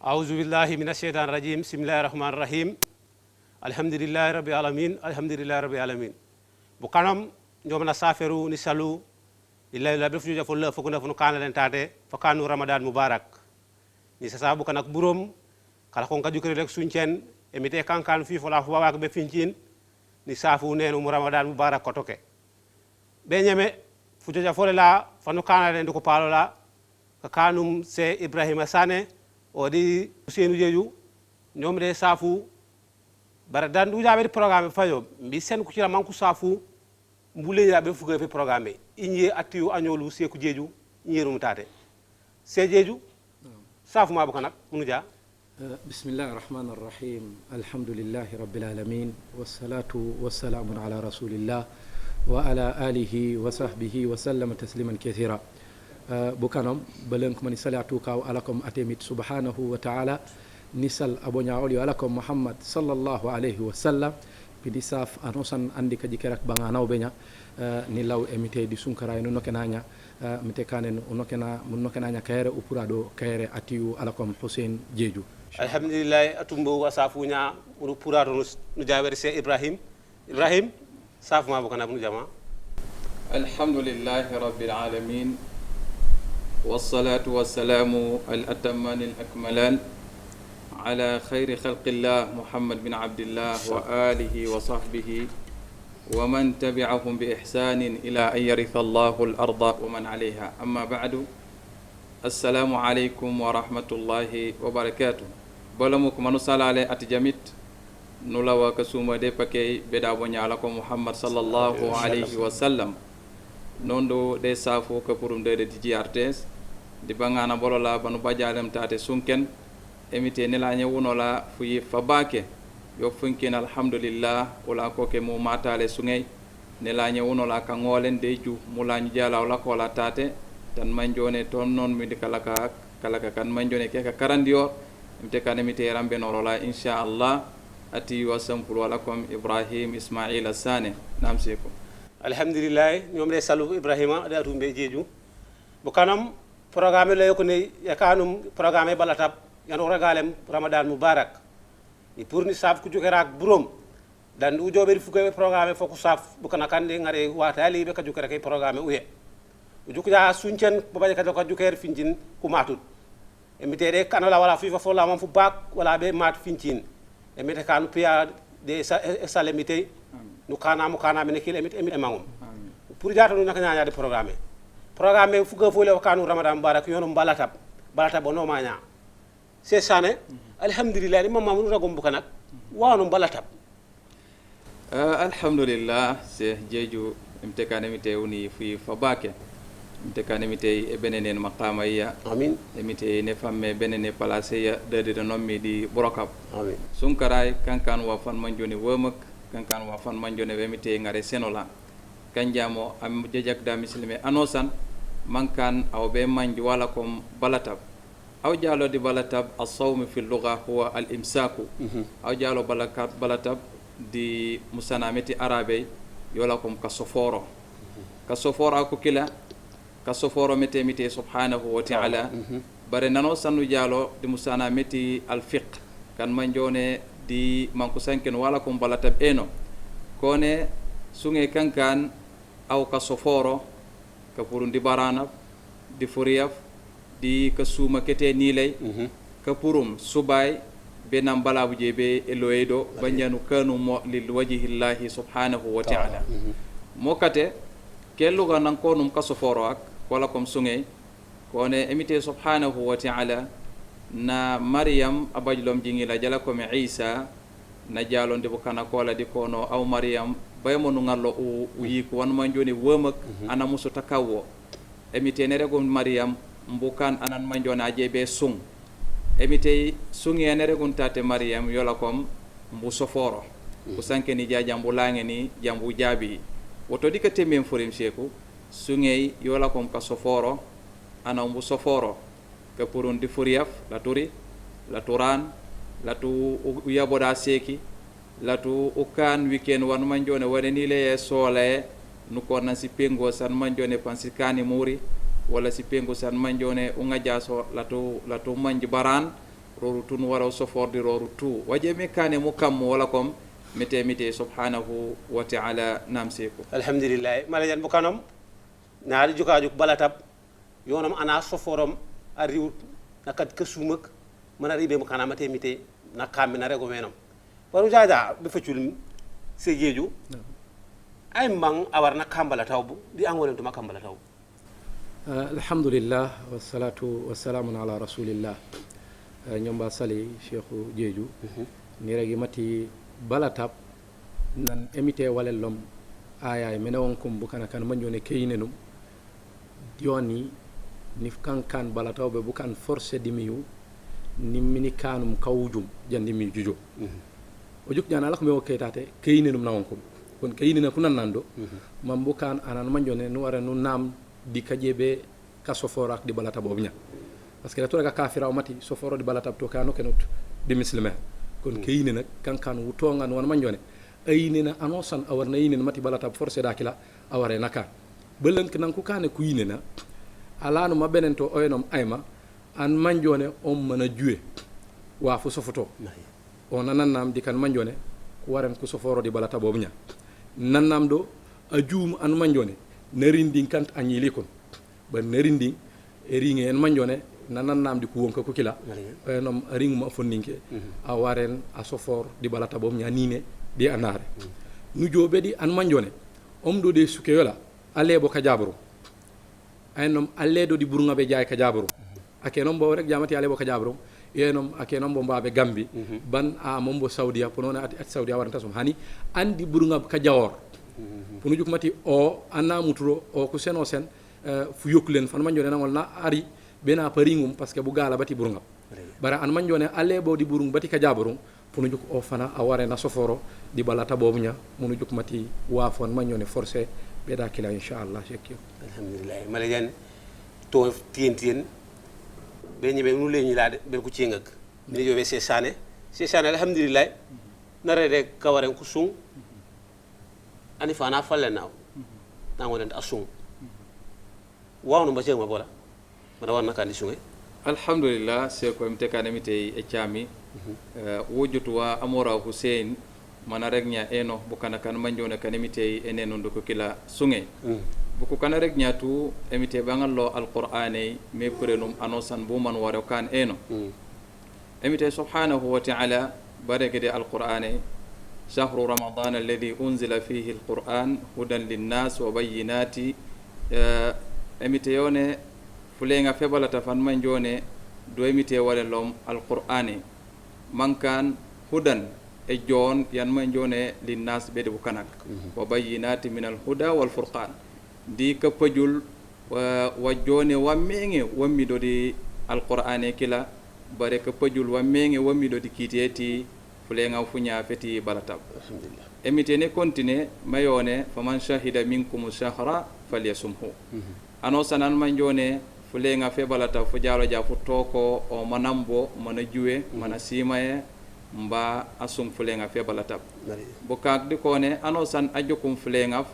أعوذ بالله من الشيطان الرجيم بسم الله الرحمن الرحيم الحمد لله رب العالمين الحمد لله رب العالمين بكرم يومنا سافروا نسالو إلا إلا بفنو جفول فكنا فنو كان لنتاته فكانوا رمضان مبارك نساسا بكنا كبروم kala kon kaju kere rek suñcen emite kankan fi fola fo waak be fincin ni safu nenu mu ramadan mubarak ko toke be nyeme fu joja fole la fanu kana len ko palo la ka kanum se ibrahima sane o di Ousseynou Diédhiou ñom de safu bara dan du jabe programme fayo mi sen ku ci la manku safu mbule ya be fuga fi programme inye atiyu añolu se ku Diédhiou ñerum taté se Diédhiou safu ma bu ko nak munu ja بسم الله الرحمن الرحيم الحمد لله رب العالمين والصلاة والسلام على رسول الله وعلى آله وصحبه وسلم تسليما كثيرا بكانم بلنكم من صلاتك علىكم أتمت سبحانه وتعالى نسال أبو نعولي علىكم محمد صلى الله عليه وسلم بديساف أنوسان عندك جكرك بعناو بينا نلاو اميتي دي سونكراي نو نكنانيا متكانن نكنانيا كايره اوبرادو كايره اتيو علىكم حسين Diédhiou الحمد لله أتومبو وصافونا ونبورارو نجاور سي إبراهيم صاف ما بكنا بنو جماعة الحمد لله رب العالمين والصلاة والسلام الأتمان الأكملان على خير خلق الله محمد بن عبد الله وآله وصحبه ومن تبعهم بإحسان إلى أن يرث الله الأرض ومن عليها أما بعد السلام عليكم ورحمة الله وبركاته بلمك منصال على أتجمت نلا كسوما دي بكي بدا ونيالكم محمد صلى الله عليه وسلم نوندو دي سافو كبرم دي دي ارتس دي بانغانا بولولا بانو باجالم تاتي سونكن اميتي نلا نيونولا في فباكي yo funkin alhamdulillah wala ko ke mo matale sungay ne la nyewuno la ka ngolen deju mula ñu jala wala ko la tate tan manjone ton non mi di kala kan manjone ke ka karandio mte kan mi te rambe no la insha Allah ati wasampul wala kom Ibrahim Ismail Sane nam seko alhamdulillah ñom le salu Ibrahima da tumbe Diédhiou bu kanam programme lay ko ne yakanum programme balatab yan ragalem ramadan mubarak ni pour ni saf ku jokerak burom dan u jobe fu ko programme foku saf bu kana kande ngare wata li be ka jokere kay programme uye u jukja suncen bo baje ka joker finjin ku matut e mitere kanala wala fi fo la mom fu bak wala be mat finjin e mete kan pia de salemité nu kana mu kana me kile emit emangum pour jata nu naka nyaade programme fu go fo le kanu ramadan barak yono balata bono ma nya c'est ça ne alhamdulillah ni mamma mun ragom bukanak wanu balatab alhamdulillah se Diédhiou imtekane mite woni fi fabake imtekane mite e benenen maqama ya amin emite ne famme benene place ya de nommi di brokab amin sunkaray kankan wa fan manjoni womak kankan wa fan manjoni wemite ngare senola kanjamo am jejak da muslime anosan mankan aw be manji wala kom balatab أو جالو دي بلاتاب الصوم في اللغة هو الإمساك أو جالو بلاتاب دي مسانامتي عربي يولاكم كسفورو أكو كلا كسفورو متي سبحانه وتعالى برنانو سانو جالو دي مسانامتي الفقه كان منجوني دي مانكو سانكن ولاكم بلاتاب إنو كوني سونغي كان أو كسفورو كفورون دي بارانا دي فورياف di kasuma kete nilay kapurum subay benam balabu jebe eloedo banyanu kanu mo lil wajhillahi subhanahu wa ta'ala mokate kellu ga nan konum kasoforo ak wala kom sungay kone emite subhanahu wa ta'ala na maryam abajlom jingila jala ko me isa na jalonde bu kana kola di kono aw maryam baymonu ngallo u yiku wan manjoni womak ana musu takawo emite ne rego maryam mbukan anan manjona jebe sung emite sungi enere guntate maryam yola kom mbu soforo usanke ni jambu lange ni jambu jabi woto dikate mem forim seku sungi yola kom ka soforo ana mbu soforo ke purun di furiaf la turi la turan la tu uyaboda seki la tu ukan weekend wan manjone wone ni le sole nu ko nan si pengo san manjone pansikani muri wala si pengo san manjone unga jaso latu manji baran roru tun wara sofordi roru tu wajeme kane mu kam wala kom mite subhanahu wa ta'ala namseko alhamdulillah malajan bu kanam naari jukaaju balatab yonam ana soforom a riwut nakat kesumak mana ribe mu kanama temite na kammi na rego menam waru jaja be facul sejeju ay mang awarna kambala tawbu di angolen to makambala taw alhamdulillah wassalatu wassalamu ala rasulillah ñomba sali cheikhu jeeju ni regi mati balatab nan emite walellom ayay mene won kum bukana kan manjone keyinenum yoni ni kan balataw be bukan forcé dimiyu ni mini kanum kawjum jandi mi jujo o juk jana la ko me o kaytate keyinenum nawon kum kon keyinena kunan nando mam bukan anan manjone no wara no nam di kajebe ka soforak di balata bobnya parce que to ga kafira o mati soforo di balata to kano kenot di muslima kon keyine nak kankan wutongan won manjone aynina anosan awarna yine mati balata forcé dakila aware naka belenk nan ko kane ku yine na alanu mabenen to oyenom ayma an manjone on mana juwe wa fu sofoto o nanannam di kan manjone ko waren ku soforo di balata bobnya nannam do a juum an manjone narindin kant anyili kon ba narindin e ringe en manjone nanannam di ku wonka ko kila nom ring ma fonninke a waren a sofor di balata bom nyanine di anare nu jobe di an manjone do de sukeyola alebo ka jabru ay nom alledo di burunga be jaay ka jabru ake nom bo rek jamati alebo ka jabru yenom ake nom bo mbabe gambi ban a mombo saudia ponona at saudia waranta som hani andi burunga ka jawor punu jukmati o anna mutro o ku seno sen fu yokulen fan manjone nangol na ari bena paringum parce que bu gala bati burunga bara an manjone alebo di burung bati ka jabru punu juk o fana aware na soforo di balata bobunya munu jukmati wa fon manjone forcé beda kila inshallah shekki alhamdulillah malajan to tien be ñebe nu leñi laade be ku ci ngak ni jobe c'est sané alhamdulillah nare de kawaren ku sung ani fana falle naw nangolen asung wawno ba jema bola mana wonna kan sunge alhamdulillah se ko mte kanamite e chami wojutu wa amora hussein mana regnya eno bukana kan manjone kanamite eneno ndo ko kila sunge buku kana regnya tu emite bangallo alqur'ani me purenum anosan buman waro kan eno emite subhanahu wa ta'ala barakati alqur'ani شهر رمضان الذي أنزل فيه القرآن هدى للناس وبينات اميتيونه فلينغا فبلا تفان من جوني دو اميتي وللوم القرآن من كان هدى اجون ين من جوني للناس بيد بكنك وبينات من الهدى والفرقان دي كبجول وجوني ومينغي وميدو دي القرآن كلا bare ka pajul wa menge wami do dikiteti fulenga funya feti balatab alhamdulillah emitene kontine mayone faman shahida minkum shahra falyasumhu ano sanan manjone fulenga fe balata fu jaro ja fu toko o manambo mana juwe mana simaye mba asum fulenga fe balatab bokak di kone ano san ajokum fulenga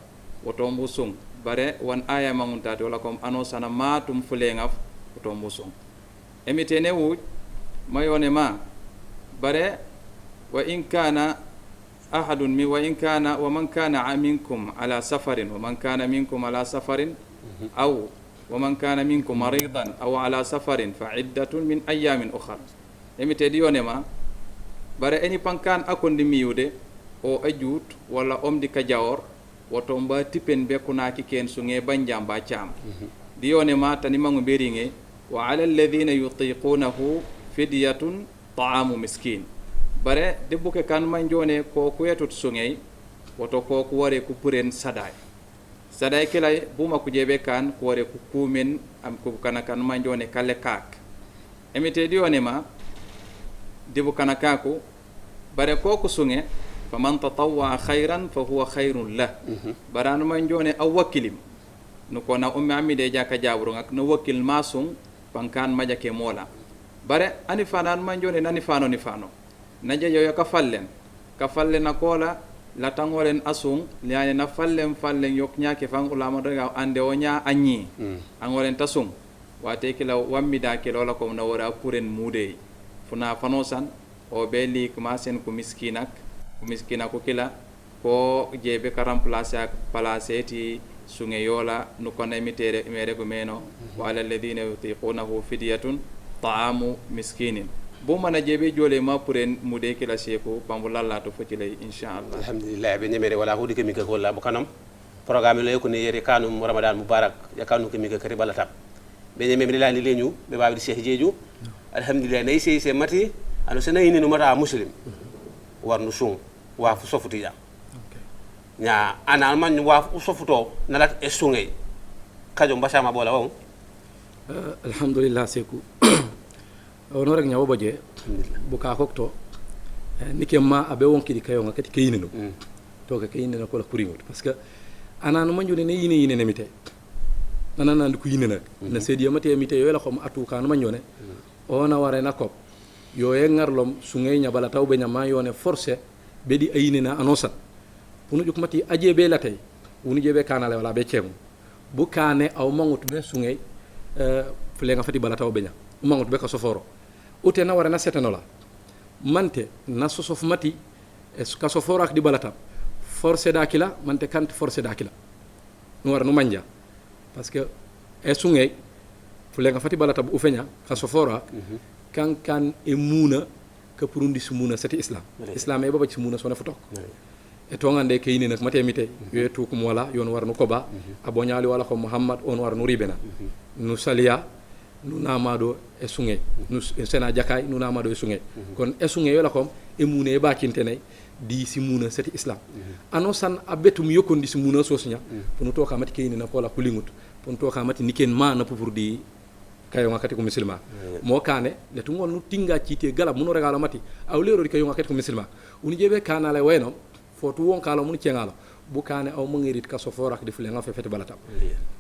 woto mbusum bare wan aya mangunta wala kom ano sana matum fulenga woto mbusum emitene wu mayone ma bare wa in kana ahadun mi wa in kana wa man kana minkum ala safarin wa man kana minkum ala safarin aw wa man kana minkum maridan aw ala safarin fa iddatun min ayamin ukhra emite di yone ma bare eni pankan akondi miyude o ajut wala omdi kajawor woto mba tipen be kunaki ken sunge banjam ba cham di yone ma tani mangu beringe wa ala alladhina yutiqunahu fidyatun ta'amu miskin bare debbuke kan manjone ko kuyetut sungey woto ko ko ware ku puren saday kelay buma ku jebe kan ko ware ku kumen am ko kana kan manjone kale kak emite dione ma debu kana kako bare ko ku sunge faman tatawwa khairan fa huwa khairun la baran manjone aw wakilim no ko na ummi amide jaka jabru ngak no wakil masung pankan majake mola bare ani fanan manjone nani fano ni fano naja yo ka fallen na kola la tangolen asung liane na fallen yok nyaake fang ulama daga ande onya anyi angolen tasung wate kila wammida kila la ko na wara puren mude funa fano san o be li kuma sen ko miskina ko kila ko jebe ka remplacer ak place ti sunge yola no kono emitere mere ko meno wa ala alladhina yutiqunahu fidyatun ta'amu miskinin bo mana jebe jole ma puren mude kila seko pambulalla to foti lay inshallah alhamdulillah be nyemere wala hudi kemi ka wala bukanam programme le ko ne yere kanum ramadan mubarak ya kanu kemi ka kari balatam be nyemere la ni leñu be babi cheikh jeju alhamdulillah nay sey mati ano sena yini no mata muslim warnu sun wa fu sofuti ya nya ana man wa fu sofuto nalat esungay kajo mbasama bola won alhamdulillah seku ono rek nyawo boje buka kokto nike ma abe wonki di kayo ngakati kayine no to ka kayine no ko la kuringo parce que ana no manjune ne yine ne mite nana nan ko yine nak na sedi mate mite yo la xom atu kan manjone ona ware na ko yo ye ngarlom su ngay nyabala taw be nyama yone forcé be di ayine na anosa punu juk mati aje be la tay wonu jebe kanale wala be cemu bu kané aw mangut be su ngay fle nga fati bala taw be nya mangut be ko soforo ute na wara na setano la mante na sosof mati es ka soforo ak di balata forcé dakila mante kante forcé dakila no wara no manja parce que esungay fule nga fati balata bu ufenya ka soforo kan e muna ka purundi sumuna sati islam islam e baba ci muna sona fotok e to ngande kayini nak mate mite yetu kum wala yon war no koba abonyali wala ko muhammad on war no ribena nu salia nu namado e sungay nu sena jakay nu namado e sungay kon e sungay wala kom e mune ba kintene di si muna sati islam ano san abetum yokondi si muna sosnya pono to kamati kayini na kola kulingut pono to kamati niken ma na pour di kayo ngakati ko muslima mo kane le tungol nu tinga cité gala muno regala mati aw lero di kayo ngakati ko muslima uni jebe kana le wayno fotu won kala mun cengalo bu kane aw mangirit ka sofora ak difle nga fe fete balata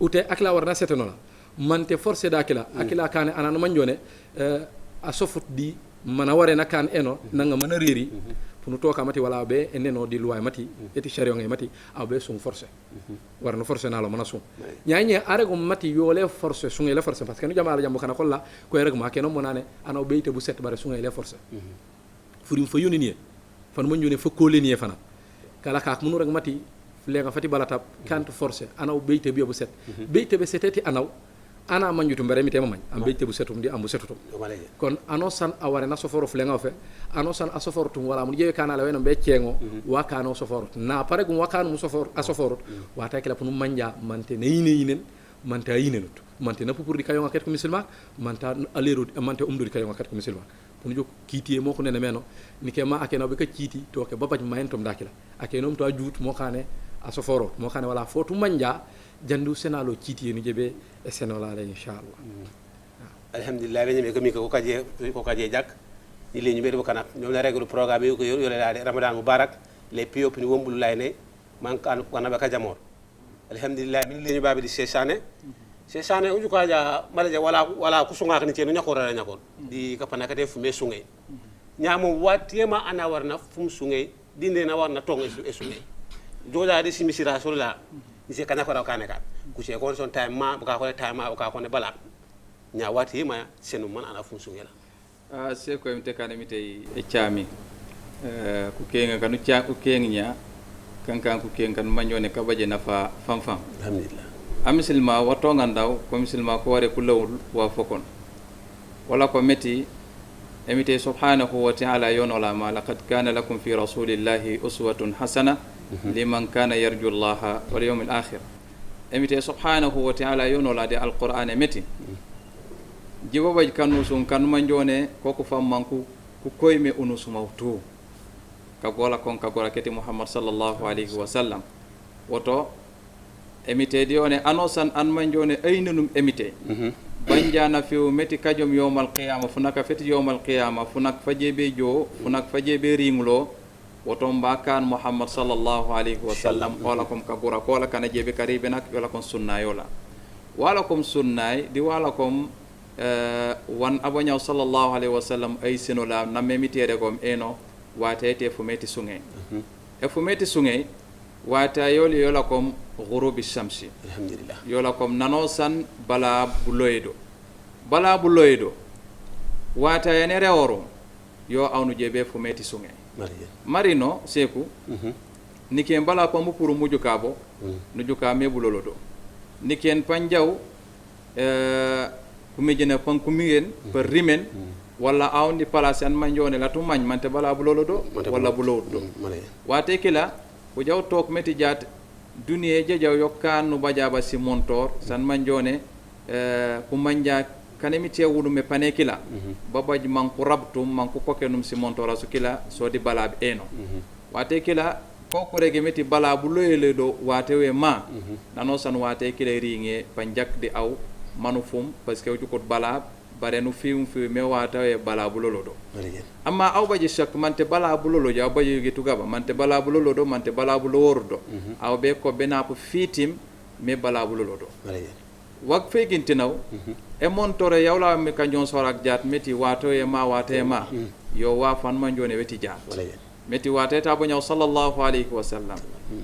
ute akla warna seteno la mante forcé dakila akila kane anano manjone a sofut di mana ware na kan eno nanga mana riri pour to kamati wala be eneno di loi mati eti shario ngay mati aw be sun forcé warno forcé na lo mana sun nyaanye arego mati yole forcé sun ele forcé parce que no jamaala jambo kana kolla ko reg ma keno monane anaw beyte bu set bare sun ele forcé furim fa yoni ni fan mo ñone fa ko leni fana kala ka munu rek mati lenga fati balata kante forcé anaw beyte bi bu set beyte be seteti anaw ana manjutu mbere mi tema mañ am beyte bu setum di am bu setutum kon ano san aware na soforo flenga fe ano san asoforo tum wala mu jewe kanala weno be cengo wa kano soforo na pare gum wakano mu soforo asoforo wa ta kala punu manja mante ne yinen manta yinenut mante na pour di kayo ngaket ko musulman manta alero mante umdu di kayo ngaket ko musulman punu jok kiti mo ko nene meno ni ke ma akeno be ka kiti to ke babaj mayentom dakila akenom to ajut mo kane asoforo mo kane wala fotu manja jandu senalo kiti ni jebe e senola la inshallah alhamdulillah be nyame ko kaje jak ni le ñu be do kanat ñom la règle programme yu ko yor yole la ramadan mubarak les piop ni wombulu lay ne man kan ko na ba ka jamor alhamdulillah min le ñu babi di sesane uju ko ja malaje wala ku sunga ni ci no ñako ra ñako di ka pana ka def me sungay ñamo watema ana warna fum sungay dinde na warna tonga e sungay joda di simisira sola ni se kana ko ra kaneka ku ce ko son time ma bu ka ko time ma bu ka ko ne bala nya wati ma senu man ana fum sungay la se ko mte kana mite e chami ku kenga kanu cha ku kengnya kankan ku kengan mañone ka baje nafa fam alhamdulillah amisilma wato ngandaw ko misilma ko ware kulawul wa fokon wala ko meti emite subhanahu wa ta'ala yonola ma laqad kana lakum fi rasulillahi uswatun hasana liman kana yarju allaha wal yawmil akhir emite subhanahu wa ta'ala yonola de alquran meti jibobaj kanu sun kanu manjone koko fammanku ku koyme unusuma to kagola kon kagola keti muhammad sallallahu alaihi wasallam woto emite di one anosan an manjone aynunum emite banjana fiu meti kajom yawmal qiyamah funaka feti yawmal qiyamah funak fajebe jo funak fajebe ringlo woto mbakan muhammad sallallahu alaihi wasallam wala kom kagura kola kana jebe karibe nak wala kon sunna yola wala kom sunnay di wala kom wan abanyaw sallallahu alaihi wasallam ay sinola namemitere kom eno watete fumeti sungay e fumeti sungay wata yoli yola kom ghurubi shamsi alhamdulillah yola kom nanosan bala buloydo wata yenere oro yo awnu jebe fu meti sunge mariye marino seku niken bala ko mu pour muju kabo nuju ka me bulolo do niken panjaw kumi jene pan kumiyen per rimen walla awndi place an manjone la tu mañ mante bala bulolo do walla bulolo do wate kila ko jaw tok meti jat duniye jejaw yokkanu bajaba si montor san manjone ku manja kanemi tewudu me panekila babaji manku rabtum manku kokenum si montora su kila so di bala eno wate kila ko rege meti bala buloyele do wate we ma nano san wate kila ringe panjak di aw manufum parce que ko bala bare no fium fi me wata we bala bulolo do amma aw baji shak mante bala bulolo ja baji gitu gaba mante bala bulolo do mante bala buloro do aw be ko bena ko fitim me bala bulolo do wak fegintinaw e montore yawla me kanjon sorak jat meti wato e ma wate ma yo wa fan man jone weti jat meti wate ta bo nyaw sallallahu alayhi wa sallam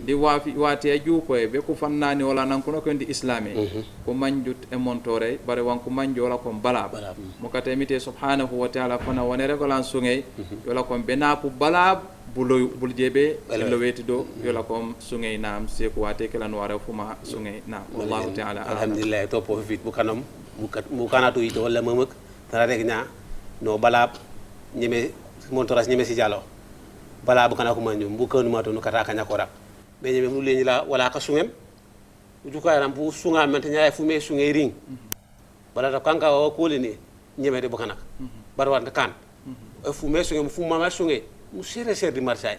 di wafi wate juupo e be ko fannani wala nan ko no di islami ko manjut e montore bare wan ko manjo wala ko balab mo kate mite subhanahu wa ta'ala fana wone regolan sungay wala ko benapu balab bul jebe lo weti do yola ko sungay nam se ko wate kala no wara fuma sungay nam wallahu ta'ala alhamdulillah to po fit bu kanam mu kanatu yi to wala mamak tara rek nya no balab ñeme montoras ñeme si jalo bala bu kana ko manjum bu kanu mato no kata kanya korak be ñeme mu leñi la wala ka sungem uju ko yaram bu sunga man tan yaay fu me sungay ring bala ta kanka o ko leni ñeme de bu kanak bar war kan fu me sungem fu mama sungay mu sere di marsay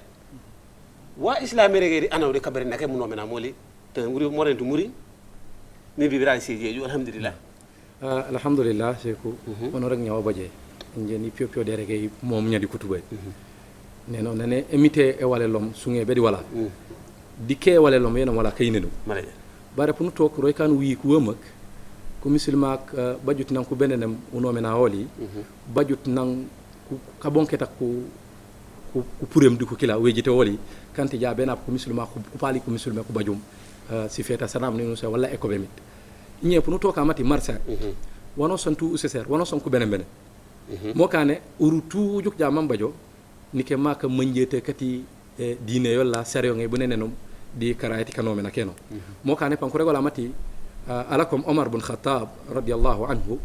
wa islami rege di anaw de kabere nake mu no mena moli te nguri mo rentu muri ni bi bira ci jeju alhamdulillah alhamdulillah seku ono rek nyaw baje ngeni pio de rege mom nyadi kutubay neno nane emite e wale lom sunge bedi wala dikke wale lom yena wala kayne do bare punu tok roy kan wi ku wemak ko musulmak bajut nan ko benenem uno mena woli bajut nan ka bonketa ku purem di ko kila wejite woli kanti ja bena ko musulma ko pali ko musulma ko bajum si feta sanam ni no se wala ekobe mit ñe punu to ka mati marsa wono son tu useser wono son ko benen mo kane uru tu juk ja mambajo nike maka manjete kati dine yolla serio ngay bunenenom di karayati kanome na keno mo kane pan ko regola mati alakum Omar bin Khattab radiyallahu anhu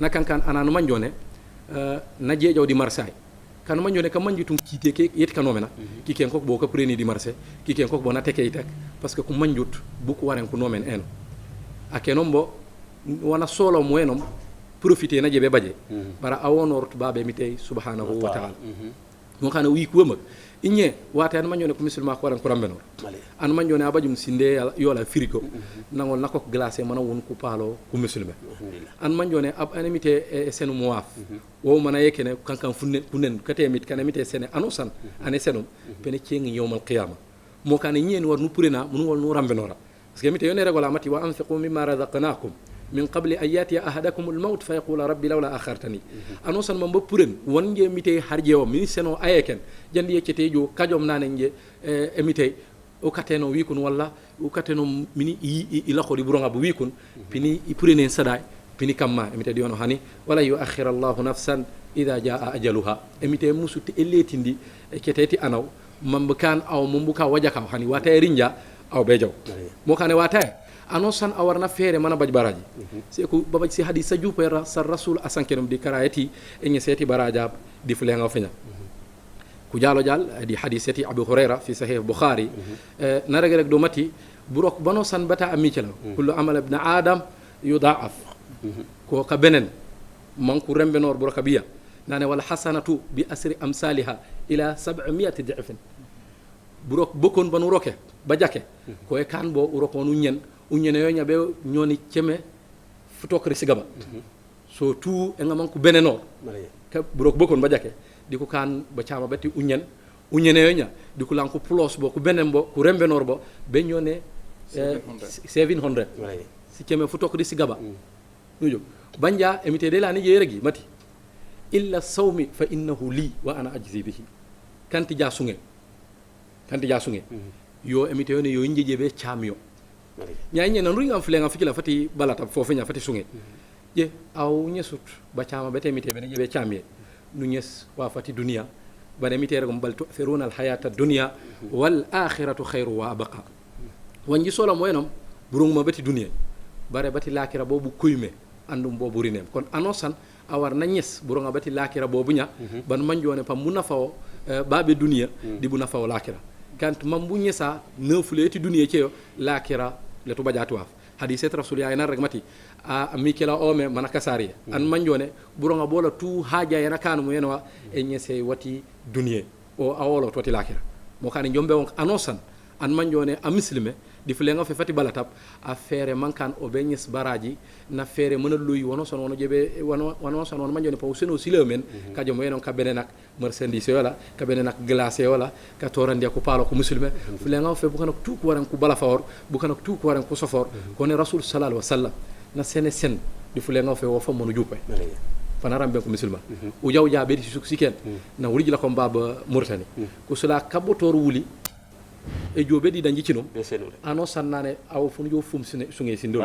nakan kan ananu manjone na jeejo di marsay kan manjone ka manjutum kite ke yet kanome na ki ken ko bo ka preni di marse ki ken ko bo na teke itak parce que ko manjut bu ko waren ko nomen eno akenombo wana solo mo enom profiter na jebe baje bara awonort babe mitay subhanahu wa ta'ala mo kana wi ko mak inye wate an manjone ko musulma ko waran ko rambenor an manjone abajum sinde yola firiko nangol nakok glacé mana won ko palo ko musulma an manjone ab animité e senu muaf wo mana yekene kankan funen katemit kanamité sene anosan ane senum pene cengi yawmal qiyamah mo kana nyen war nu purena mun wol nu rambenora parce que mité yone regola mati wa anfiqu mimma razaqnakum min qabli an yatiya ahadakum al-maut fa yaqula rabbi lawla akhartani anosan mamba puren wonje mite harje o min seno ayeken jandi yecete jo kajom nanenje emite o kateno wikun walla o kateno mini ila khori buronga bu wikun pini purene sada pini kamma emite diono hani wala yu'akhir Allahu nafsan idha jaa ajaluha emite musuti eletindi keteti anaw mamba kan aw mumbuka wajaka hani wata rinja aw bejaw mo kane wata anosan awarna fere mana baj baraji c'est ko babaj si hadith saju pera sar rasul asankenum di karayati enye seti baraja di fulenga fenya ku jalo jal di hadithati abu huraira fi sahih bukhari narage rek do mati burok bano san bata amicela kullu amal ibn adam yudaaf ko ka benen manku rembenor buraka biya nane wal hasanatu bi asri amsalha ila 700 da'fin burok bokon banu roke bajake ko e kan bo urokonu nyen unyene yo nyabe nyoni ceme futokre sigaba so tu e ngam ko beneno ka burok bokon bajake diko kan ba chama bati unyene yo nya diko lanko plus bo ko benen bo ko rembenor bo be nyone 700 si ceme futokre sigaba nujo banja emite de la ni yeregi mati illa sawmi fa innahu li wa ana ajzi bihi kanti jasunge yo emite yo ne yo njeje be chamio nyaanye nan ringa flenga fikila fati balata fofu nya fati sunge je aw nyesut ba chama bete mite be jebe chamie nu ñes wa fati dunia bane mi tere gum bal tu'thiruna al hayata dunya wal akhiratu khairu wa abqa wanji solo moyenom burung ma bati dunia bare bati lakira bobu kuyme andum bobu rinem kon anosan awar na ñes burung bati lakira bobu nya ban man jone pam mu nafawo babe dunia di bu nafawo lakira kant mam bu ñesa neufuleti dunia ceyo lakira le to bajatu waf hadiset rasul ya ina regmati a mikela ome manaka sari an manjone buronga bola tu haja yana kanu mo yenwa e ñese wati dunia o awolo to ti lakira mo kani jombe on anosan an manjone a muslime di fulenga fe fati balatab a fere mankan o be ñes baraji na fere mena luy wono son wono jebe wono son wono manjone paw seno silemen ka jom yenon ka benen nak marchandise wala ka benen nak glacé wala ka torande ko palo ko muslime fulenga fe bu kan tu ko waran ko bala fawor bu kan tu ko waran ko sofor ko ne rasul sallallahu alaihi wasallam na sene sen di fulenga fe wo fa monu jupe fanaram be ko musulma o jaw jaabe di suk siken na wuri la ko baba murtani ko sula kabotor wuli e jobe di danji cinom ano sannane aw fun jo fum sunge sindol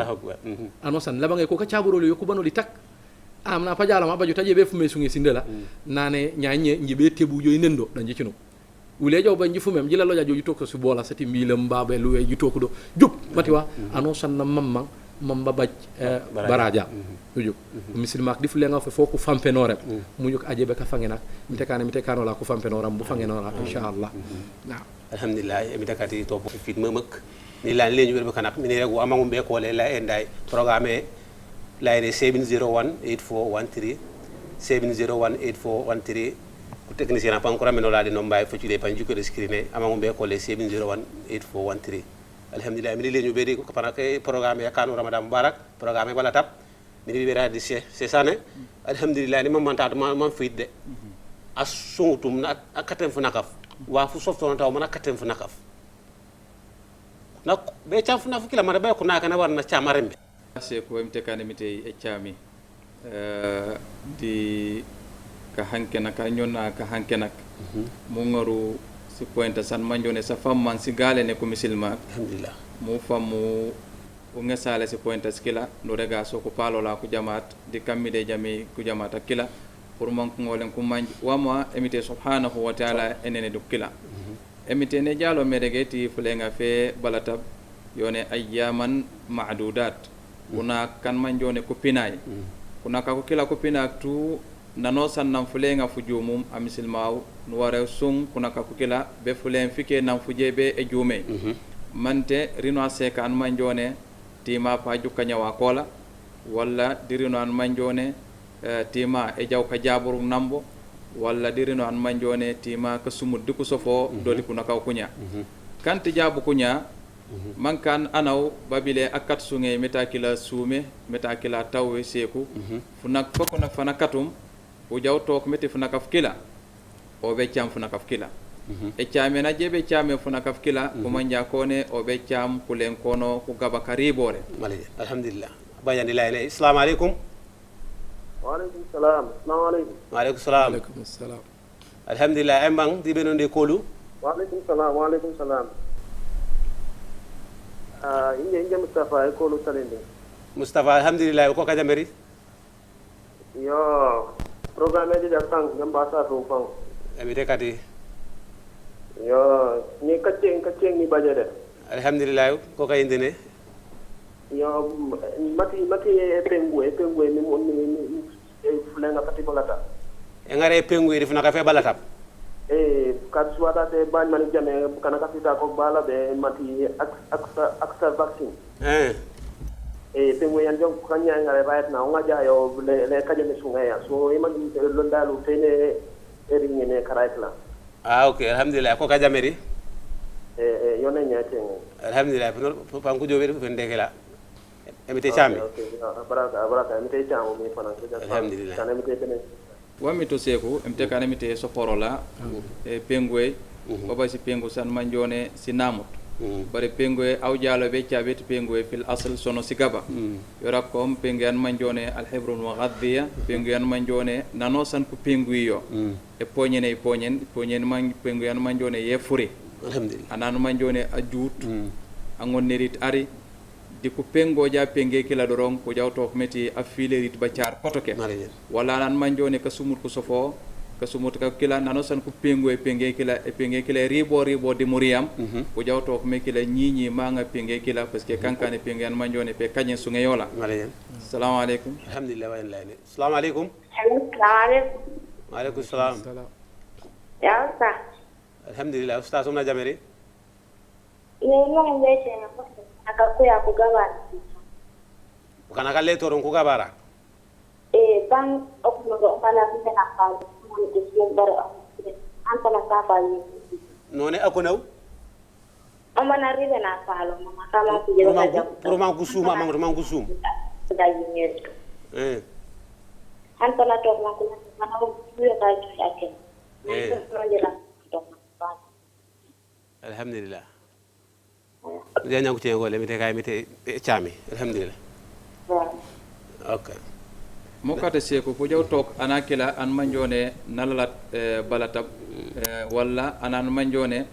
ano san labange ko ka caburolo yo ko banoli tak amna pajala ma baju taje be fume sunge sindela nane nyaanye njibe tebu jo nendo danji cinom wule jaw banji fumem jila loja jo to ko su bola sati milam babe luwe ju to ko do jup matiwa ano sanna mamma mamba baj baraja jup muslima di fulenga fe foko fampenore mu juk aje be ka fangena mite kana la ko fampenoram bu fangenora inshallah na alhamdulillah mi dakati to fit memek ni lan leñu werbe kanak mi regu amangum be ko le la enday programme layre 7018413 7018413 ko technicien pa encore ameno la de no mbay fo ci de pan juko de screené amangum be ko le 7018413 alhamdulillah mi leñu be di ko para que programme ya kanu ramadan mubarak programme wala tap mi bi radi c'est ça ne alhamdulillah ni man tatu man fit de asuntum na akatem fu nakaf wa fu softo taw mana katem fu nakaf nak be cham fu nafu kila mara be ko naka na warna chamarembe se ko mte kane mite e chami di ka hankena ka nyonna ka hankena mo ngaru si pointa san manjone sa famman si gale ne ko musulma alhamdulillah mo famu o ngesale si pointa skila no rega so ko palo la ko jamaat di kammide jami ko jamaata kila pour man ko ngolen ko manji wama emite subhanahu wa ta'ala enene dukkila emite ne jalo medegeti fulenga fe balatab yone ayyaman ma'dudat kuna kan manjone ko pinay kuna ka ko kila ko pinak tu nano sannam fulenga fujumum amisilmaw no ware sung kuna ka ko kila be fulen fike nam fujebe e jume mante rino aseka an manjone tima pa jukanya wa kola walla dirino an manjone tima e jaw ka jaburu nambo walla dirino an manjone tima ka sumuddu ko sofo doli kuna kaw kunya kanti jabu kunya man kan anaw babile akat sunge metakila sume metakila tawwe seku funak foko nak fana katum o jaw tok meti funa kaf kila o be cham funa kaf kila e chame na jebe chame funa kaf kila ko manja kone o be cham kulen kono ko gaba karibore alhamdulillah bayani la ilaha assalamu alaikum وعليكم السلام السلام عليكم وعليكم السلام alaikum assalam alhamdulillah embang di benonde kolu وعليكم السلام inje Mustafa e kolu talende mustafa alhamdulillah ko kaja meri yo programme de jang ngamba sa to fang emite kati yo ni kaceng ni bajade alhamdulillah ko kayindene yo mati e pengu ni fulenga pati bolata engare pengu iri funa ka fe balatap kad suwata te ban mani jame kana ka fita ko bala be mati aksa vaccine pengu yan jong kanya ngare right now ngaja yo le kajame sungaya so imagi londalu tene eri ngene karaitla okay alhamdulillah ko kaja meri yone nyate alhamdulillah pan ko jobe fen dekela emite chami baraka emite chamo mi fana alhamdulillah kana emite tene wami to seku emte kana mite soporola e pengue baba si pengu san manjone si namut bare pengue aw jalo be tiabet pengue fil asl sono sigaba yora kom pengue an manjone al hibrun wa ghadhiya pengue an manjone nano san ko pengue yo e poñen man pengue an manjone ye furi alhamdulillah anan manjone ajut angon nerit ari di ko pengo ja penge kila doron ko jawto ko meti affilerit ba char potoke wala nan manjone ka sumur ko sofo ka sumuta ka kila nano san ku pengo e penge kila ribo di muriam ko jawto ko me kila nyinyi manga penge kila parce que kankane penge an manjone pe kanye sunga yola assalamu alaikum alhamdulillah wa inna ilayhi assalamu alaikum wa alaikum salam ya ustaz alhamdulillah ustaz umna jameri yeye ngeshe na akakuya kugabana kana kale toron ku gabara ban okuno bala bina fa mo de bara antala safa yi none akonaw amana ribe na falo mama kama kujero na jam pour man kusuma man kusum da yinye antala to ma kuna mana ko tuya ka yake alhamdulillah janya ku tengo le mite kay mite chami alhamdulillah okay mokata seko ko jaw tok anakila an manjone nalalat balatab walla anan manjone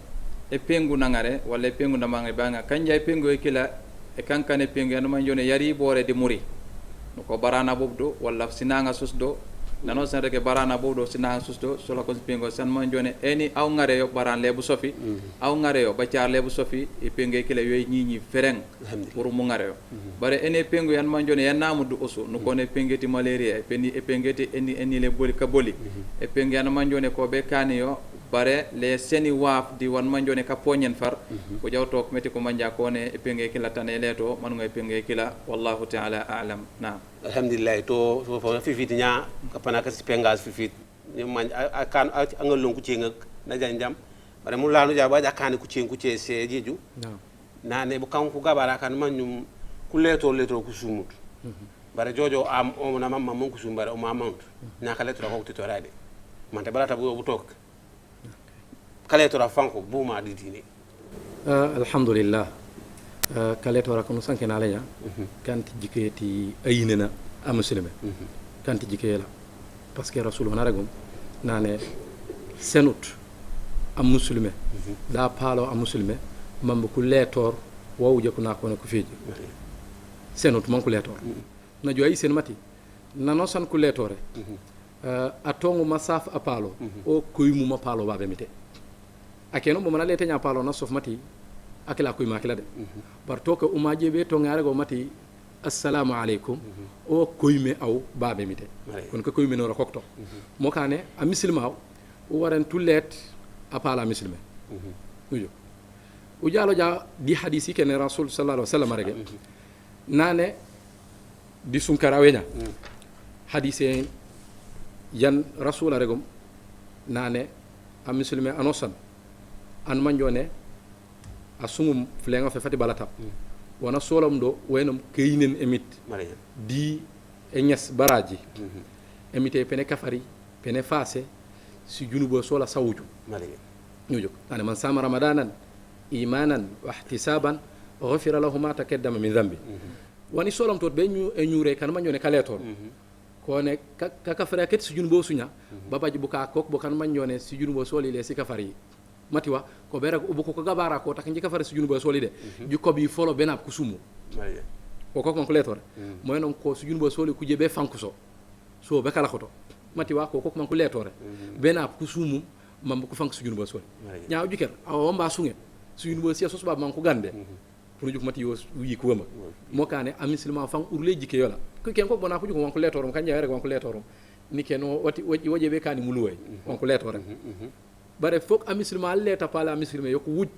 e pengu nangare walla e pengu namanga banga kanja e pengu e kila e kankane pengu an manjone yari bore de muri ko barana bobdo walla sinanga susdo nano san reke barana bobdo sinanga susdo solo ko pengu san manjone eni aw ngare yo baran lebu sofi aw ngare yo bacar lebu sofi e pengu e kila yoy ñiñi fereng pour mu ngare yo bare ene pengu yan manjone yan namudu oso no kone pengeti malaria e pengeti eni le boli kaboli e pengu yan manjone ko be kani yo bare le seni waf di wan manjone ka ponyen far ko jawto ko meti ko manja kone e penge kila tane leto man ngay penge kila wallahu ta'ala a'lam na alhamdulillah to fo fifiti nya ka pana ka pengas fifit ni man akan angal lon ku ci ngak na janjam bare mu lanu ja ba jakane ku ci se jeju na ne bu kan ku gabara kan man nyum ku leto ku sumut bare jojo am o na mamma mon ku sum bare o mamant na ka leto ko to rade man te balata bu tok kale tora fanko buma di dini alhamdulillah kale tora kono sanke na lanya kanti jiketi ayinena a muslime kanti jikela parce que rasulullah naragum nane senut am muslime da palo am muslime mambu ku letor wawuje ko na ko ko feji senut man ku letor na joyi sen mati nano san ku letore atongu masaf apalo o koymu ma palo babe mite akeno mo mana lete nya palo na sof mati akila kuy makila de bar to ko umaje be to ngare go mati assalamu alaikum o koyme aw babe mite kon ko koyme no rakokto mo kane a muslima o waran tullet apala muslime ujo o jalo ja di hadisi ken rasul sallallahu alaihi wasallam rege nane di sunkara wenya hadise yan rasul regum nane a muslime anosan an manjone a sungum flenga fe fati balata wana solam do wenum kayinen emit di e nyas baraji emite pene kafari pene fase si junubo sola sawuju ñujuk ane man sama ramadanan imanan wa ihtisaban ghafira lahu ma taqaddama min dhanbi wani solam to be ñu e ñure kan manjone kaleton ko ne ka kafara ket si junubo sunya babaji buka kok bo kan manjone si junubo soli le si kafari matiwa ko bera ubu ko gabara ko tak njika fare sujunu bo solide ju ko bi folo benab kusumu ko man ko letore moy non ko sujunu bo soli ku jebe fankuso so be kala khoto matiwa ko man ko letore benab kusumu mam ko fank sujunu bo soli nyaaw juker aw mba sunge sujunu bo sia so ba man ko gande pour juk mati yo yi ko wama mo kane am muslima fan urle jike yola ko ken ko bona ko juk man ko letore kan jaare ko letore ni ken wati woje be kani muluway on ko letore bare fok a muslima leta pala a muslima yoko wuj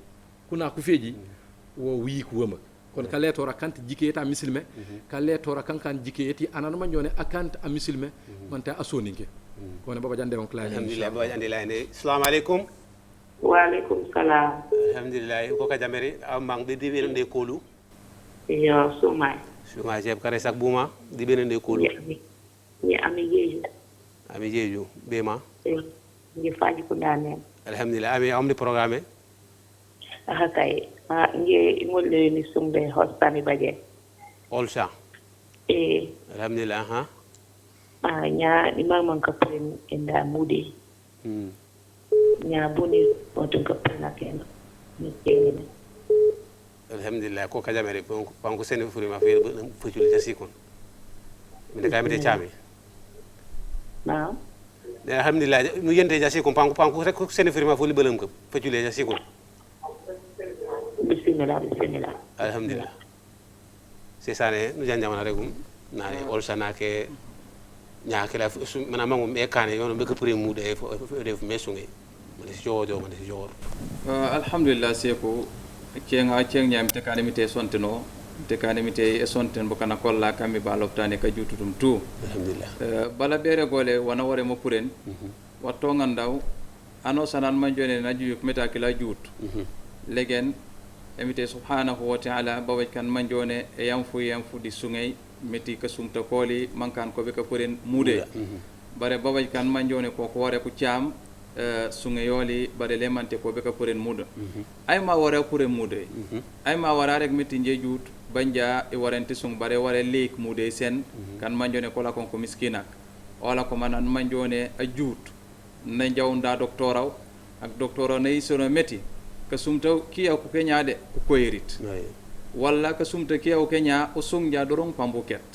kuna ku feji wo wi ku wama kon ka letora kante jiketa muslima ka letora kankan jiketi anan ma jone akante a muslima man ta asoninke ko ne baba jande on kala alhamdulillah baba jande lane assalamu alaikum wa alaikum salam alhamdulillah ko ka jamere am bang de dibe de kolu yo sumay jeb kare sak buma dibe de kolu ni ami jeju bema ni faji ko dane alhamdulillah ami amni programme kay ngi ngolle ni sumbe hostami baje olsa alhamdulillah ha nya ni mamman ka pren enda mudi nya boni otun ka prena ken ni tene alhamdulillah ko kajamere panko sene furi ma fe fucul ta sikon min ka mi te chami na alhamdulillah nu yente ja sikon panku rek ko sene firma fo li belam ko facule ja sikon bismillah alhamdulillah c'est ça ne nu janjamana regum na ol sana ke nyaake la mana mangu me kane yono be ko pre mude fo def mesunge man si jojo man si jor alhamdulillah seko cenga nyam te kanimite sonteno te kanimite e sonten bo kana kolla kammi ba loptane ka jututum tu alhamdulillah bala bere gole wana wore mo puren watto ngandaw ano sanan man jone na juuk meta kila jut legen emite subhanahu wa ta'ala bawaj kan man jone e yamfu di sungay meti ka sumta koli mankan ko be ka puren mude bare bawaj kan man jone ko wore ku cham sungayoli bare lemante ko be ka puren muda ay ma wore puren mude ay ma wara rek meti njejut banja e warante sung bare ware leek mude sen kan manjone ko la kon ko miskinak wala ko manan manjone a juut na jawnda doctoraw ak doctora nay sono meti ka sumta kiya ko kenyade ko koyerit walla ka sumta kiya ko kenya o sungja dorong pambuket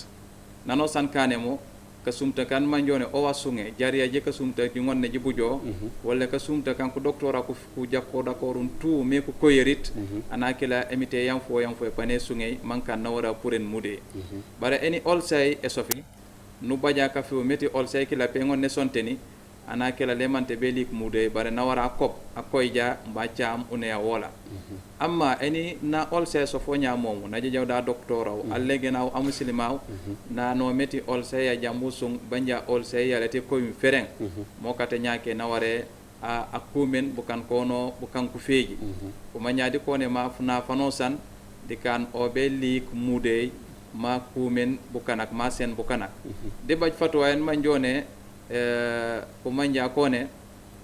nano san kanemo ka sumta kan manjone o wasunge jariya je ka sumta di ngonne jibujo walla ka sumta kan ko doctora ko ku jakko d'accordun tout me ko koyerit anakila emite yam fo e pane sunge mankan nawara puren mude bare eni olsay e sofi nu baja ka fi meti olsay kila pe ngonne sonteni anakila lemante belik mude bare nawara kop akoyja mbacham uneya wola amma eni na olsay sofonya momu na jawda doctora allegena am muslimaw na no meti olsay ya jamusung banja olsay ya lete ko fereng mo kata nyaake naware a kumen bukan kono bukan ku feji ko manyadi kone ma funa fanosan dikan o belik mude ma kumen bukanak ma sen bukanak de baj fatwa en manjone ko manja kone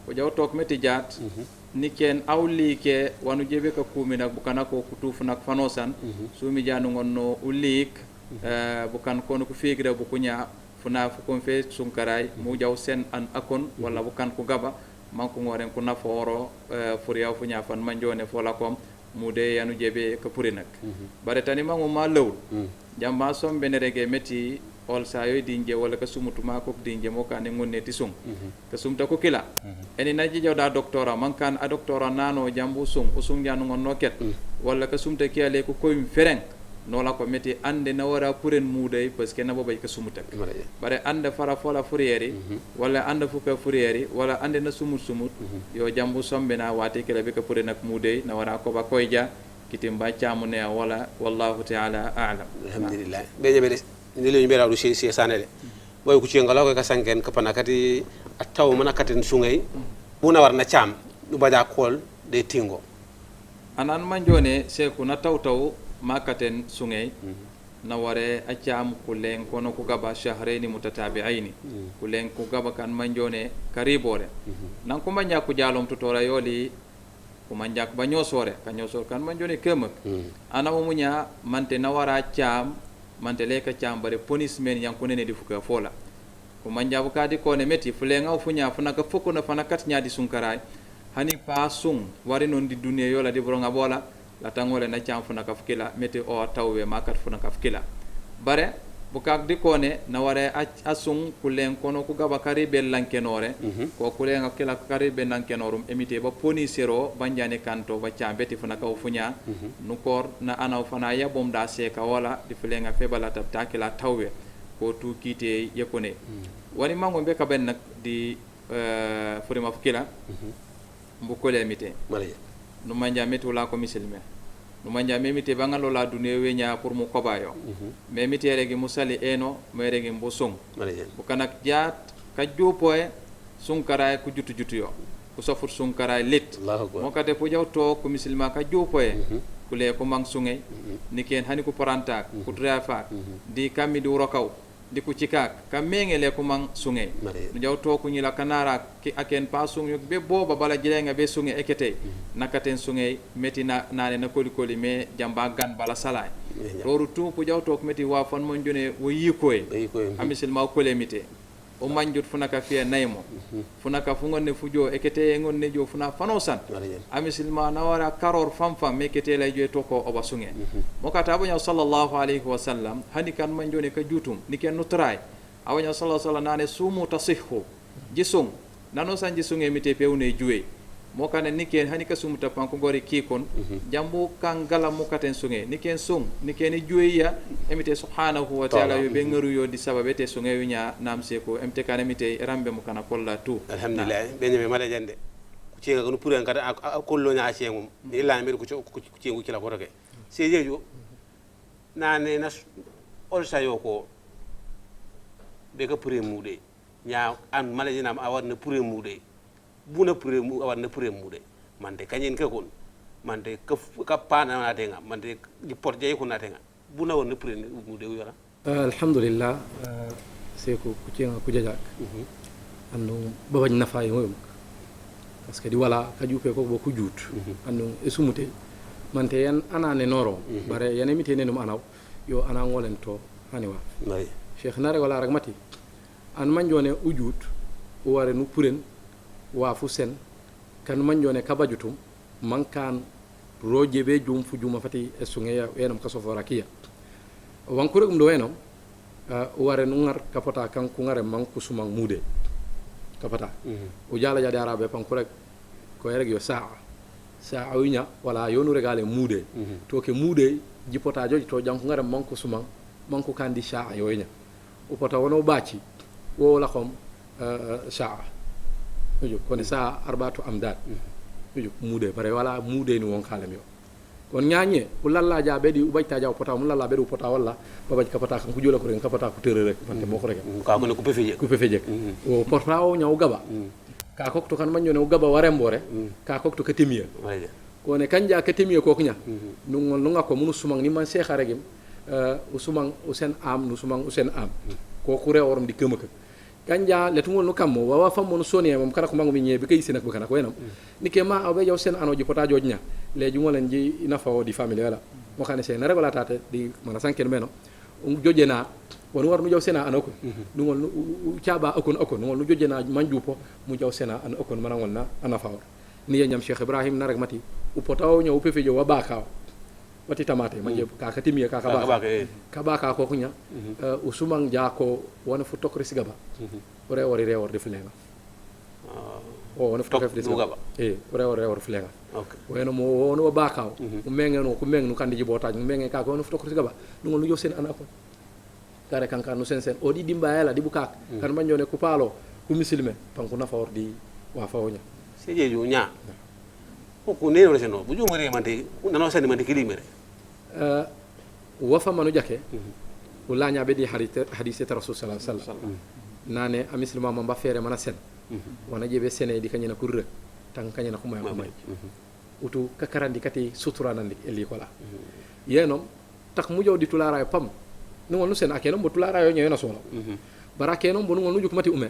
ko jawtok meti jat niken awli ke wanu jebe ka kumina bukana ko kutufu nak fanosan sumi janu ngonno ulik bukan kono ko figira bukunya funa fu kon fe sunkaray mu jaw sen an akon wala bukan ko gaba manko ngoren ko naforo furiya fu nya fan manjone fola kom mude yanu jebe ka purinak bare tani mangu ma lew jamba som benerege meti ol sayo dinje wala ka sumutuma ko dinje mo kan ngonne ti sum ka sumta ko kila eni naji jawda doctora man kan a doctora nano jambu sum usum janu ngonno ket wala ka sumta kiyale ko koym fereng no la ko meti ande na wara puren muday parce que na bobay ka sumutak bare ande fara fola furieri wala ande fuka furieri wala ande na sumut yo jambu sombe na wate kila be ka puren ak muday na wara ko ba koyja kitimba chamune wala wallahu ta'ala a'lam alhamdulillah be ndilo ñu beraw ci sanele boy ku ci ngala ko ka sanken ka panakati ataw mana katen sungay buna warna cham du baja kol de tingo anan manjone seku na taw makaten sungay na ware a cham kulen kono ku gaba shahraini mutatabi'aini kulen ku gaba kan manjone karibore nan ko manja ku jalom tutora yoli ko manja ko banyosore kan manjone kemak ana munya mante na wara cham mantele ka chambare punishment yankune ne difuka fola ko manjabu kadi ko ne meti fulenga funya funa ka foko na fana kat nyaadi sunkaray hani pa sung wari non di dunia yola di boronga bola la tangole na cham funa ka fukila meti o tawwe makat funa ka fukila bare bukak di ko ne na ware asung kulen kono ku gaba kari bellankenore ko kulenga kila kari bellankenorum emite ba ponisero banjane kanto ba chambeti funa ka funya nukor na ana fana ya bomda se ka wala di fulenga febala tabta kila tawwe ko tu kite yekone wani mango be ka ben nak di furima fukila mbukole emite no manja metu la ko misilme no manja memite bangalo la dunia wenya pour mu kobayo memite regi musali eno meregi mbosong bukanak jat ka jopoe sunkaray ku jutu yo ku sofur sunkaray lit mo kade po jawto ko misilma ka jopoe kule ko mang sungay niken hani ko paranta ku trafa di kammi du rokaw di ku cikak ka mengele ko mang sungay no jawto ko nyila kanara ki aken pa sung yo be boba bala jilenga be sungay ekete nakaten sungay metina nane na koli me jamba gan bala salay roru tu ko jawto ko meti wa fon mon jone wo yikoy amisil ma ko lemite o manjut funaka fiya naymo funaka fungonne fujo ekete ngonne jo funa fanosan amisil ma nawara karor famfam mekete lay jo to ko oba sunge mo kata abanya sallallahu alaihi wasallam hani kan manjone ka jutum niken nutray abanya sallallahu alaihi wasallam nane sumu tasihhu jisung nano san jisung e mite pewne juwe mo kana niken hani ka sumuta panko gori kikon jambu kangala mo katen sunge niken sung niken juwe ya emite subhanahu wa ta'ala yo be ngaru yo di sababe te sunge winya namse ko emte kana mite rambe mo kana kolla tu alhamdulillah benye mala jande ci nga no pour ngata kollo nya ci ngum illa mi ko ci ngu ci la ko reke sejeju nane na ol sayo ko be ka pure mude nya an mala jinam awar na pure mude buna pure mu awar na pure mude mande kanyen ke kon mande ka pana na tenga mande di porje ko na tenga buna won na pure mude yora alhamdulillah seko ku ci nga ku jajak andu babañ nafa yo parce que di wala ka jupe ko bo ku jut andu esumute mante yan anane noro bare yan emite nenum anaw yo ana ngolen to haniwa mari cheikh nare wala rag mati an manjone ujut ware nu puren wa fu sen kan manjone kabajutum mankan roje be jum fu juma fati esungeya enam kaso forakiya wankure do enom ware nu ngar kapata kan ku ngare manku sumang mude kapata o jala jadi arabe pankure ko ereg yo saa winya wala yonu regale mude to ke mude jipota joji to janku ngare manku sumang manku kandi saa yoynya upota wono baci wo la xom saa uju kon saa arbatu amdad uju mude bare wala mude ni won khalam yo kon nyaanye ulalla jabe di ubayta jaw pota mulalla be du pota walla babaj kapata kan ku jola ko ren kapata ku tere rek fante moko rek ka ko ne ku pefeje o porta o nyaaw gaba ka ko to kan manyo ne gaba warembore ka ko to katemiya ko ne kanja katemiya ko kunya nungol nunga ko munu sumang ni man cheikh aregim usumang usen am nu sumang usen am ko ku reworum di kemaka kanja letungol no kammo wawa fammo no soni mom kala ko mango mi nyebe kay sinak bakana ko enam nike ma abe jaw sen anoji pota jojnya leju ngolen ji nafa o di family wala mo xane sen regola tate di mana sanken meno jojena won war nu jaw sena anoko dungol ciaba akon ngol nu jojena manjupo mu jaw sena an akon mana ngol na anafa ni nyam cheikh ibrahim narag mati u pota o nyaw pefe jo wabaka wati tamate manje ka katimiya ka baka ko kunya usumang jako wona fu tok resigaba ore rewor de flenga wona fu tok resigaba ore flenga okay wena mo wono baka o mengeno ko mengnu kandi jibota mengen ka ko wona fu tok resigaba ngol lu yosen anako kare kan kanu sen o di dimbayala di bukak kan manjone ku palo ku muslime tan ku nafa di wa fawnya sejeju nya ko ne no seno bu jumare mante nano sen mante kilimere wafa manu jake wala nya be di hadith rasul sallallahu alaihi wasallam nane a muslima ma fere mana sen wana jebe sene di kanyina kurre tan kanyina ko may utu kakarandi kati sutura nandi eli kola yenom tak mu jodi tulara pam no wonu sen akeno bo tulara yo nyena solo barake non bo no wonu juk mati ume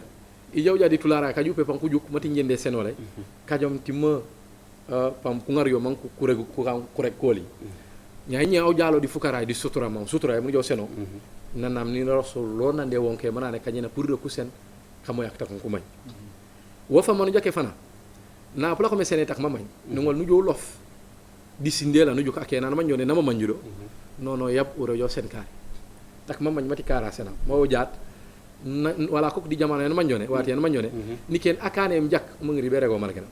i jawja di tulara ka jupe pam ku juk mati njende senole kajom timma pam ku ngar yo man ku kurek koli nyaanya o jalo di fukara di sutura mam sutura mu jow seno nanam ni rasul lo nande wonke manane kanyina pour de kusen kamo yak tak ko may wo fa manu jake fana na pula ko me sene tak mamay ngol nu jow lof di sindela nu juk akena na manjone nama manjudo nono yab uro jo sen kari tak mamay mati kara sena mo jaat wala ko di jamana en manjone wati en manjone niken akane em jak mo ngi bere go malakena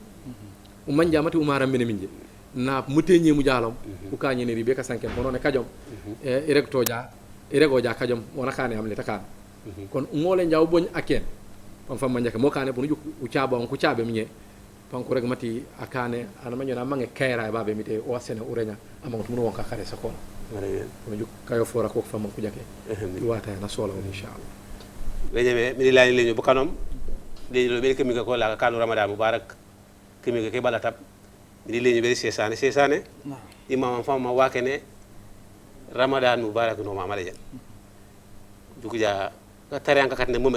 manja mati umara mene minje na mutenye mu jalom ku kanye ne ribe ka sanken bono ne kajom erekto ja erego ja kajom wona kane am le takan kon ngole njaw boñ aken pam fam manja mo kane bonu u ciaba on ku ciabe minye pam ko rek mati akane ana manyo na mange kayra babe mite o sene urenya amon mu wonka kare sa ko ko juk kayo fora ko fam ku jake wata na solo inshallah leñe mi lani leñu bu kanom de lo be kemi ko la kanu ramadan mubarak kemi ke balatab mi leñu be sesane imam fam wakene ramadan mubarak no mama lejen dukuja ka tarianga katne mum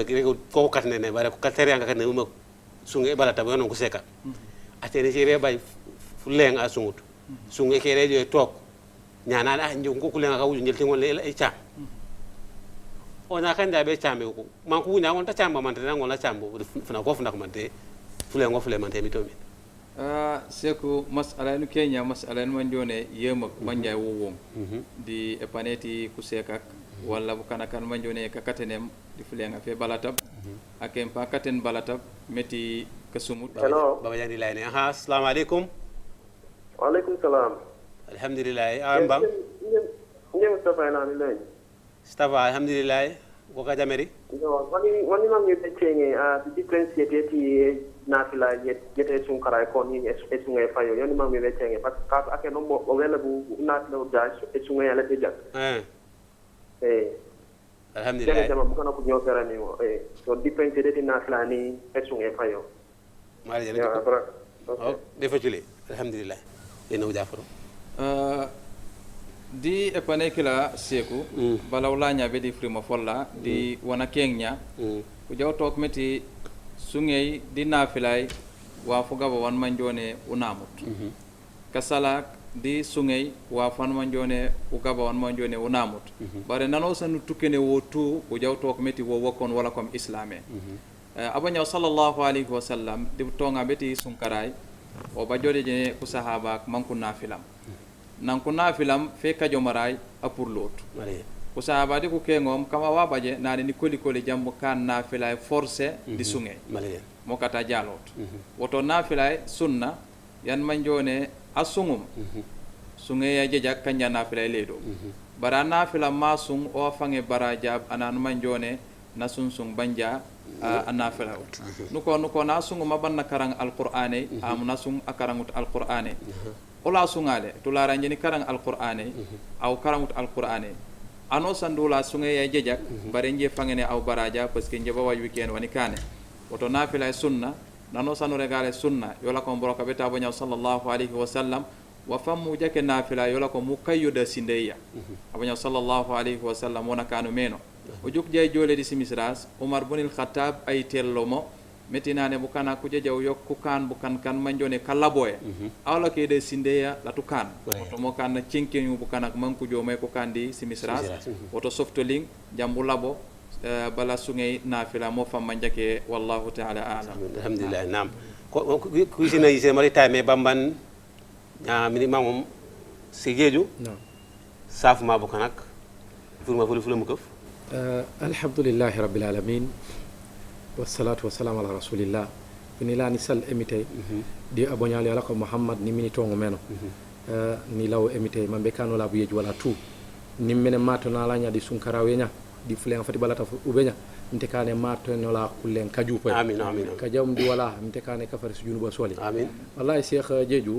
ko katne ne bare ko tarianga katne mum sunge balatab non ko seka atene ci re bay fu leng a sungut sunge ke rejo tok nyana la njongu ko lenga ka wuju njel tingol le cha ona kanda be chambe ko man ko wunya on ta chamba man tan ngol la chambo funa ko funa ko man te fule ngo fule man te mi to mi seku masala nu kenya masala nu manjone yema manja wo di epaneti ku sekak walla bukana kan manjone ka katenem di fulenga fe balatab akem pa katen balatab meti kasumut hello baba jandi lay ne aha assalamu alaikum wa alaikum salam alhamdulillah amba ngem Mustafa na ni lay stafa alhamdulillah ko ka jameri no wani mam ni tenge the difference yeti nafila yete sun karay ko ni esu ngay fayo yoni mam ni tenge parce que ake no mo wala bu nafila da esu ngay ala deja alhamdulillah jama bu kana ko ñoo fera ni mo so difference yeti nafila ni esu ngay fayo mala jere ko defatule alhamdulillah eno jafaro di epane kila seku balawla nya be di frima folla di wana kenya ku jaw tok meti sungey di nafilay wa fuga wan manjone unamut kasala di sungey wa fan manjone ugaba wan manjone unamut bare nano sanu tukene wotu ku jaw tok meti wo wakon wala kom islamé abanya sallallahu alaihi wasallam di tonga beti sunkaray o ba jode je ku sahaba manku nafilam nan ko nafilam fe kajo maray apur lot ko sahaba de ko kengom kama wa baje nani ni koli koli jambo kan nafila forcé di sunge mo kata jalot woto nafila sunna yan manjone asungum sunge ya jeja kanya nafila ledo bara nafila masung o fange baraja anan manjone nasun sung banja anafila nuko na sungu mabanna karang alqur'ane am nasung akarangut alqur'ane ola sungale to la ranjeni karang alqur'ane aw karangut alqur'ane ano sandula sunge ya jejak bare nje fangene aw baraja parce que nje bawa weekend wani kane oto nafila sunna nano sanu regale sunna yola ko mboroka beta bo nyaw sallallahu alaihi wasallam wa famu jake nafila yola ko mukayyuda sindeya abanya sallallahu alaihi wasallam wona kanu meno o juk jay jole di simisras umar ibn al-khattab ay tellomo metinane bukana kuje jaw yok kan bukan kan manjone kalaboye awla ke de sindeya latukan to mo kan cinkenu bukana manku jomay ko kandi simisras woto softoling jambu labo bala sungay nafila mo fam manjake wallahu ta'ala a'lam alhamdulillah nam ko kuisina yise mari tayme bamban minimum sigeju saf ma bukanak furma fulum kof alhamdulillah rabbil alamin wassalatu wassalamu ala rasulillah ni la ni sal emite di abonyali ala ko muhammad ni mini tongo meno ni law emite mambe kanu la buyeji wala tu ni mene mato na la nya di sunkarawe nya di fulen fati balata ubenya nte kane mato no la kulen kaju po amin amin ka jam di wala nte kane kafar sujunu ba soli amin wallahi cheikh jeju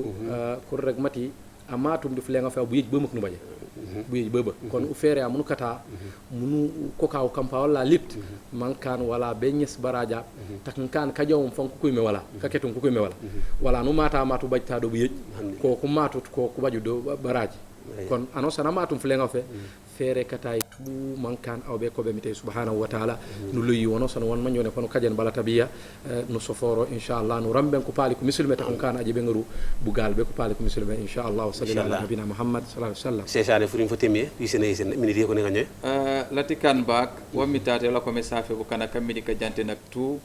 ko rek mati amatum di fulen fa buyeji bemak nu baje buyeji beba kon u fere amunu kata munu ko kaw kampa wala lipt man kan wala benyes baraja tak kan ka jawum fon ko me wala ka ketum ko me wala no mata matu bajta do buyeji ko ko matu ko baju do baraji kon anosa na matum fulen fa fere katay tu man kan awbe ko be mite subhanahu wa ta'ala nu loyi wono son won man jone kono kajen bala tabiya no soforo inshallah no ramben ko pali ko musulme ta kan aje be ngaru bugal be ko pali ko musulme inshallah sallallahu alaihi nabina muhammad sallallahu alaihi wasallam c'est ça le furim fotemi yisene miniti ko nganye latikan bak wamitate la ko mesafe bu kana kamidi ka jante nak tu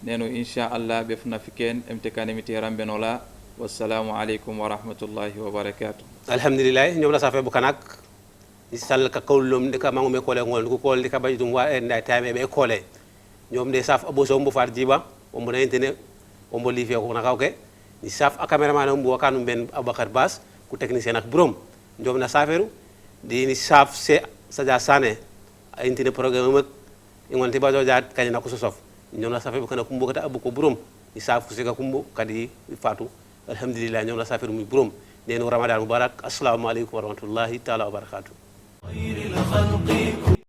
neno inshallah be fna fiken emtekane miti ramben wala wassalamu alaikum wa rahmatullahi wa barakatuh alhamdulillah ñom la safe bu kanak sal ka kawlum de ka mangume kole ngol ko kol de ka baydum wa en day tame be kole ñom de saf aboso mbo far jiba o mbo intene o mbo lifi ko nakawke ni saf a cameraman mbo wakanu ben Abubakar Bass ku technicien ak borom ñom na saferu di ni saf se sadia sane a intene programme ak ngol te bajo jaat kany na ko sosof ñom na safe bu kana kumbo kata abu ko borom ni saf ku se ka kumbo kadi fatu alhamdulillah ñom na saferu muy borom neenu ramadan mubarak assalamu alaykum wa rahmatullahi ta'ala wa barakatuh خير الخلق